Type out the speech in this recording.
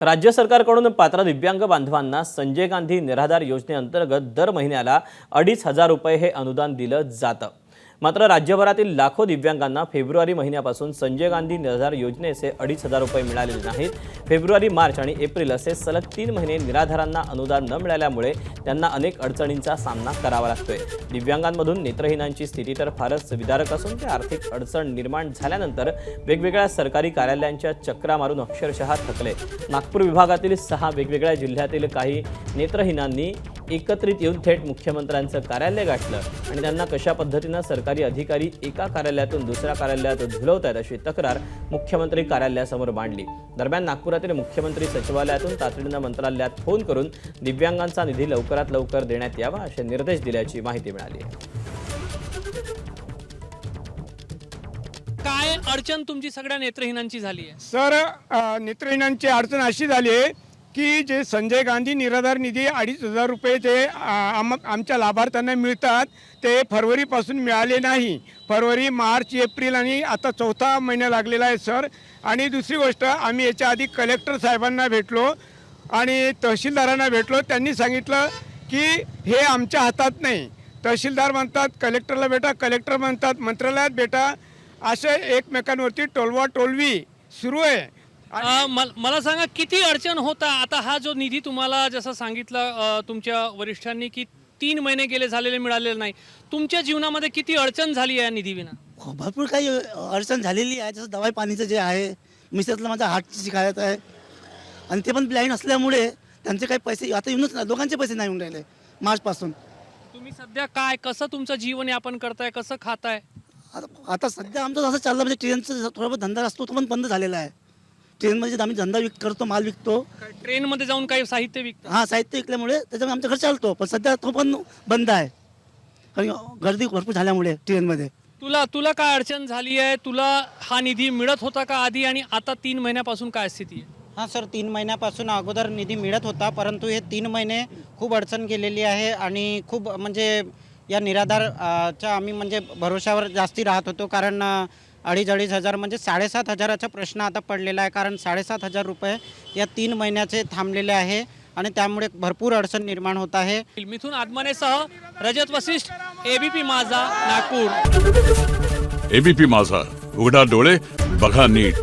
राज्य सरकारकडून पात्र दिव्यांग बांधवांना संजय गांधी निराधार योजनेअंतर्गत दर महिन्याला 2,500 रुपये हे अनुदान दिलं जातं। मात्र राज्यभरातील लाखो दिव्यांगांना फेब्रुवारी महिन्यापासून संजय गांधी निराधार योजनेचे 2,500 रुपये मिळालेले नाहीत। फेब्रुवारी, मार्च आणि एप्रिल असे सलग 3 महिने निराधारांना अनुदान न मिळाल्यामुळे त्यांना अनेक अडचणींचा सामना करावा लागतोय। दिव्यांगांमधून नेत्रहीनांची स्थिती तर फारच विदारक असून ते आर्थिक अडचण निर्माण झाल्यानंतर वेगवेगळ्या सरकारी कार्यालयांच्या चक्रा मारून अक्षरशः थकले। नागपूर विभागातील 6 वेगवेगळ्या जिल्ह्यातील काही नेत्रहीनांनी एकत्रित येऊन थेट मुख्यमंत्र्यांचं कार्यालय गाठलं आणि त्यांना कशा पद्धतीने सरकारी अधिकारी एका कार्यालयातून दुसऱ्या कार्यालयात झुलवतात अशी तक्रार मुख्यमंत्री कार्यालयासमोर मांडली। दरम्यान नागपुरातील मुख्यमंत्री सचिवालयातून तातडीने मंत्रालयात फोन करून दिव्यांगांचा निधी लवकरात लवकर देण्यात यावा असे निर्देश दिल्याची माहिती मिळाली। काय अडचण तुमची सगळ्या नेत्रहीनांची झाली आहे? सर, नेत्रहीनांची अडचण अशी झाली आहे की जे संजय गांधी निराधार निधी 2,500 रुपये जे आमच्या लाभार्थ्यांना मिळतात ते फरवरीपासून मिळाले नाही। फरवरी, मार्च, एप्रिल आणि आता 4था महिना लागलेला आहे सर। आणि दुसरी गोष्ट, आम्ही याच्या आधी कलेक्टर साहेबांना भेटलो आणि तहसीलदारांना भेटलो। त्यांनी सांगितलं की हे आमच्या हातात नाही। तहसीलदार म्हणतात कलेक्टरला भेटा, कलेक्टर म्हणतात मंत्रालयात भेटा, असे एकमेकांवरती टोलवाटोलवी सुरू आहे। मला सांगा किती अडचण होता? आता हा जो निधी तुम्हाला जसं सांगितलं तुमच्या वरिष्ठांनी की 3 महिने गेले झालेले मिळालेले नाही, तुमच्या जीवनामध्ये किती अडचण झाली आहे या निधीविना? भरपूर काही अडचण झालेली आहे। जसं दवाई पाणीचं जे आहे, मिसेसला माझा हार्टची शिकायत आहे आणि ते पण ब्लाइंड असल्यामुळे त्यांचे काही पैसे आता येऊनच नाही, दोघांचे पैसे नाही येऊन राहिले मार्चपासून। तुम्ही सध्या काय कसं तुमचं जीवन यापन करताय, कसं खाताय? आता सध्या आमचं असं चाललं, म्हणजे ट्रेनचा थोडा बहुत धंदा असतो तो पण बंद झालेला आहे। ट्रेनमध्ये आम्ही धंदा करतो, माल विकतो। ट्रेनमध्ये जाऊन काही साहित्य विकता? हां, साहित्य विकल्यामुळे त्याच्यामुळे आमचं घर चालतो, पण सध्या तो पण बंद आहे कारण गर्दी भरपूर झाल्यामुळे ट्रेनमध्ये। तुला काय अडचण झाली आहे? तुला हा निधी मिळत होता का आधी आणि आता 3 महिन्यापासून काय स्थिती आहे? हां सर, 3 महिन्यापासून अगोदर निधी मिळत होता, परंतु हे 3 महिने खूप अडचण गेलेली आहे आणि खूप म्हणजे या निराधारच्या आम्ही म्हणजे भरोशावर जास्ती राहत होतो, कारण 2,500 म्हणजे 7,500चा प्रश्न आता पडलेला आहे, कारण 7,500 रुपये या 3 महिन्याचे थांबलेले आहे आणि त्यामुळे भरपूर अडचण निर्माण होत आहे। मिथुन आदमानेसह रजत वशिष्ठ, एबीपी माझा, नागपूर। एबीपी माझा, उघडा डोळे बघा नीट।